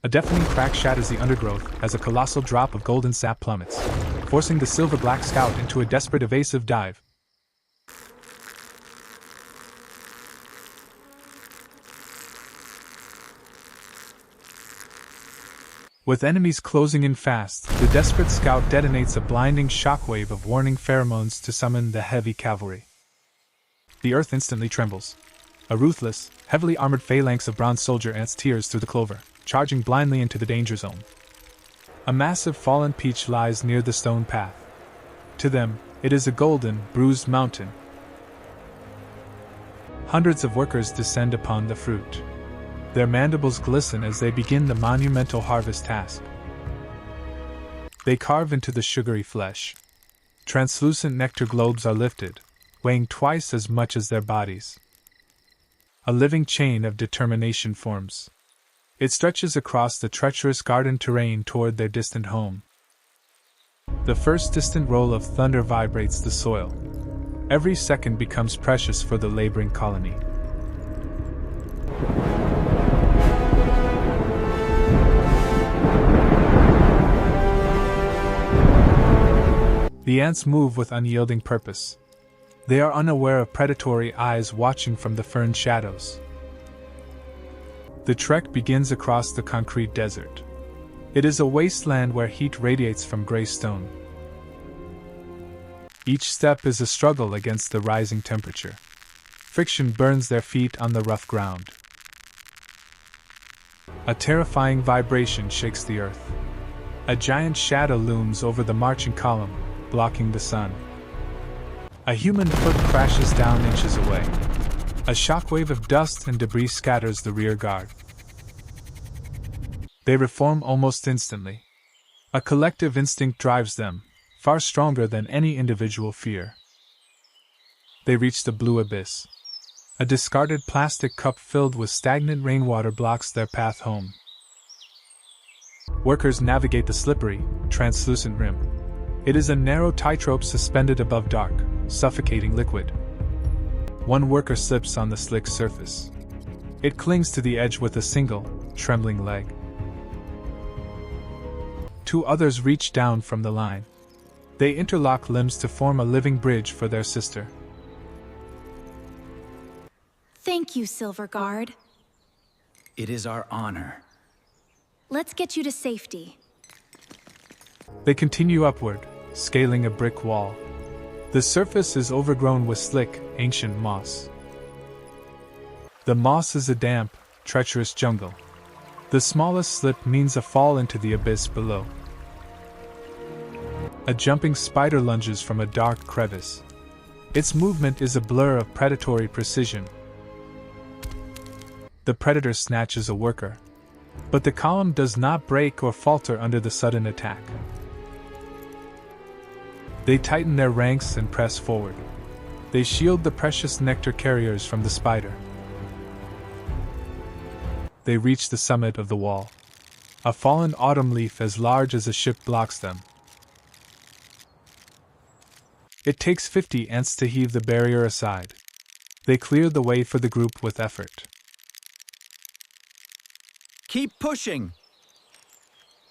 A deafening crack shatters the undergrowth as a colossal drop of golden sap plummets, forcing the silver-black scout into a desperate evasive dive. With enemies closing in fast, the desperate scout detonates a blinding shockwave of warning pheromones to summon the heavy cavalry. The earth instantly trembles. A ruthless, heavily armored phalanx of bronze soldier ants tears through the clover, charging blindly into the danger zone. A massive fallen peach lies near the stone path. To them, it is a golden, bruised mountain. Hundreds of workers descend upon the fruit. Their mandibles glisten as they begin the monumental harvest task. They carve into the sugary flesh. Translucent nectar globes are lifted, weighing twice as much as their bodies. A living chain of determination forms. It stretches across the treacherous garden terrain toward their distant home. The first distant roll of thunder vibrates the soil. Every second becomes precious for the laboring colony. The ants move with unyielding purpose. They are unaware of predatory eyes watching from the fern shadows. The trek begins across the concrete desert. It is a wasteland where heat radiates from gray stone. Each step is a struggle against the rising temperature. Friction burns their feet on the rough ground. A terrifying vibration shakes the earth. A giant shadow looms over the marching column, blocking the sun. A human foot crashes down inches away. A shockwave of dust and debris scatters the rear guard. They reform almost instantly. A collective instinct drives them, far stronger than any individual fear. They reach the blue abyss. A discarded plastic cup filled with stagnant rainwater blocks their path home. Workers navigate the slippery, translucent rim. It is a narrow tightrope suspended above dark, suffocating liquid. One worker slips on the slick surface. It clings to the edge with a single, trembling leg. Two others reach down from the line. They interlock limbs to form a living bridge for their sister. Thank you, Silver Guard. It is our honor. Let's get you to safety. They continue upward, scaling a brick wall. The surface is overgrown with slick, ancient moss. The moss is a damp, treacherous jungle. The smallest slip means a fall into the abyss below. A jumping spider lunges from a dark crevice. Its movement is a blur of predatory precision. The predator snatches a worker. But the column does not break or falter under the sudden attack. They tighten their ranks and press forward. They shield the precious nectar carriers from the spider. They reach the summit of the wall. A fallen autumn leaf as large as a ship blocks them. It takes 50 ants to heave the barrier aside. They clear the way for the group with effort. Keep pushing!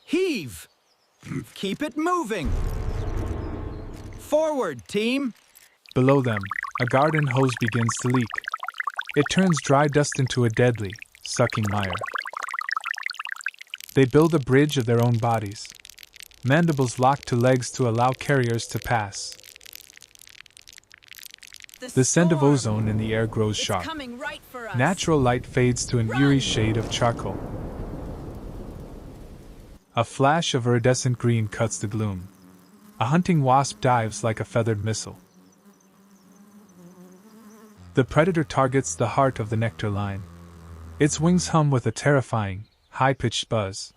Heave! Keep it moving! Forward, team! Below them, a garden hose begins to leak. It turns dry dust into a deadly, sucking mire. They build a bridge of their own bodies. Mandibles lock to legs to allow carriers to pass. The scent of ozone in the air grows sharp. Right, Natural light fades to an eerie shade of charcoal. A flash of iridescent green cuts the gloom. A hunting wasp dives like a feathered missile. The predator targets the heart of the nectar line. Its wings hum with a terrifying, high-pitched buzz.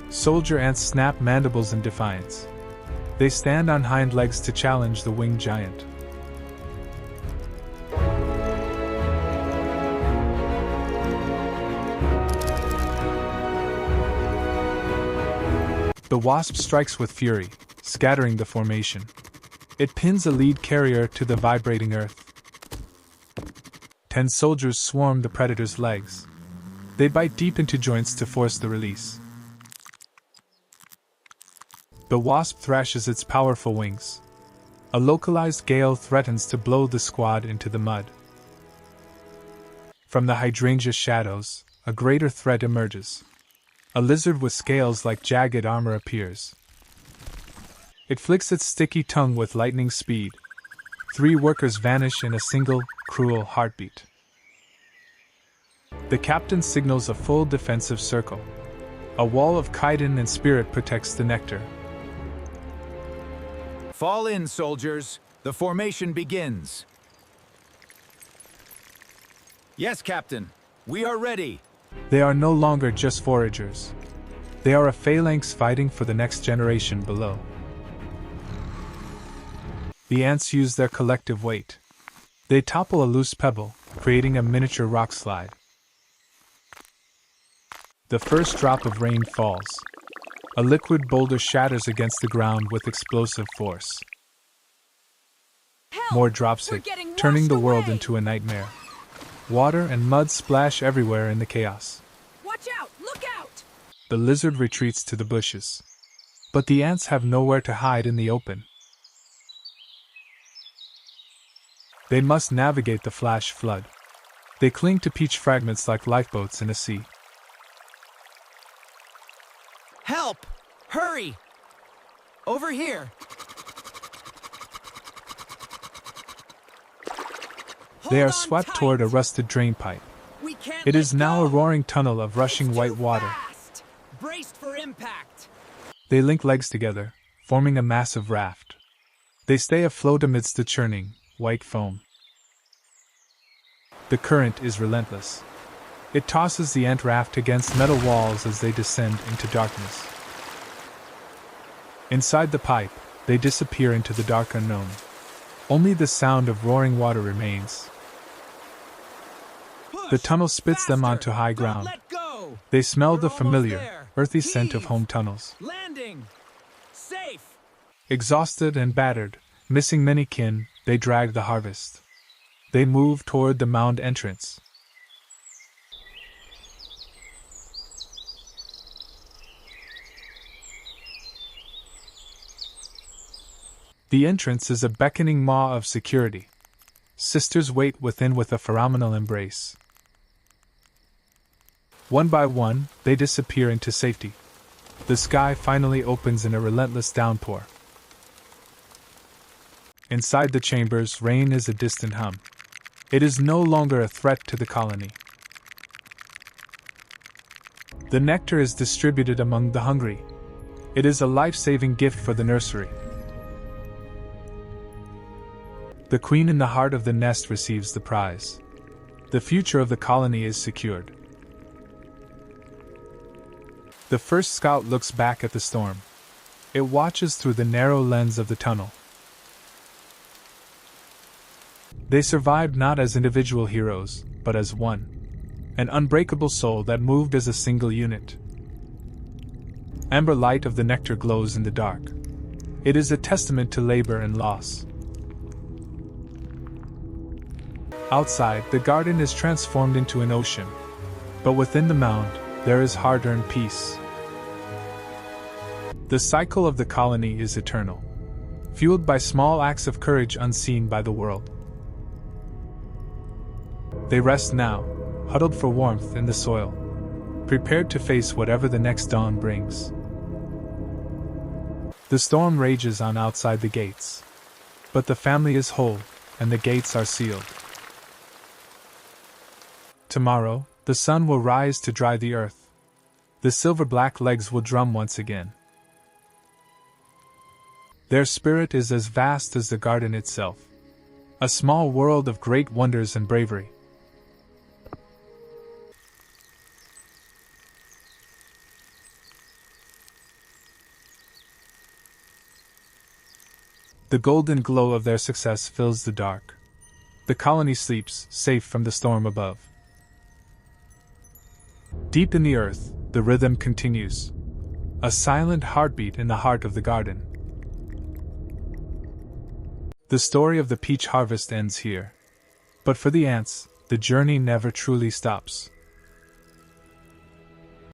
Soldier ants snap mandibles in defiance. They stand on hind legs to challenge the winged giant. The wasp strikes with fury, scattering the formation. It pins a lead carrier to the vibrating earth. 10 soldiers swarm the predator's legs. They bite deep into joints to force the release. The wasp thrashes its powerful wings. A localized gale threatens to blow the squad into the mud. From the hydrangea shadows, a greater threat emerges. A lizard with scales like jagged armor appears. It flicks its sticky tongue with lightning speed. 3 workers vanish in a single, cruel heartbeat. The captain signals a full defensive circle. A wall of chitin and spirit protects the nectar. Fall in, soldiers. The formation begins. Yes, Captain. We are ready. They are no longer just foragers. They are a phalanx fighting for the next generation below. The ants use their collective weight. They topple a loose pebble, creating a miniature rock slide. The first drop of rain falls. A liquid boulder shatters against the ground with explosive force. Help! More drops We're hit, getting turning the washed world away. into a nightmare. Water and mud splash everywhere in the chaos. Watch out! Look out! The lizard retreats to the bushes. But the ants have nowhere to hide in the open. They must navigate the flash flood. They cling to peach fragments like lifeboats in a sea. Help! Hurry! Over here! They Hold are on swept tight. toward a rusted drain pipe. We can't It let is now a go. roaring tunnel of rushing It's white too water. fast. Braced for impact. They link legs together, forming a massive raft. They stay afloat amidst the churning, white foam. The current is relentless. It tosses the ant raft against metal walls as they descend into darkness. Inside the pipe, they disappear into the dark unknown. Only the sound of roaring water remains. The tunnel spits them onto high ground. Don't let go! They smell We're the almost familiar, there. earthy scent of Heave. home tunnels. Landing! Safe! Exhausted and battered, missing many kin, they drag the harvest. They move toward the mound entrance. The entrance is a beckoning maw of security. Sisters wait within with a phenomenal embrace. One by one, they disappear into safety. The sky finally opens in a relentless downpour. Inside the chambers, rain is a distant hum. It is no longer a threat to the colony. The nectar is distributed among the hungry. It is a life-saving gift for the nursery. The queen in the heart of the nest receives the prize. The future of the colony is secured. The first scout looks back at the storm. It watches through the narrow lens of the tunnel. They survived not as individual heroes, but as one. An unbreakable soul that moved as a single unit. Amber light of the nectar glows in the dark. It is a testament to labor and loss. Outside, the garden is transformed into an ocean. But within the mound, there is hard-earned peace. The cycle of the colony is eternal, fueled by small acts of courage unseen by the world. They rest now, huddled for warmth in the soil, prepared to face whatever the next dawn brings. The storm rages on outside the gates. But the family is whole, and the gates are sealed. Tomorrow, the sun will rise to dry the earth. The silver-black legs will drum once again. Their spirit is as vast as the garden itself. A small world of great wonders and bravery. The golden glow of their success fills the dark. The colony sleeps, safe from the storm above. Deep in the earth, the rhythm continues. A silent heartbeat in the heart of the garden. The story of the peach harvest ends here. But for the ants, the journey never truly stops.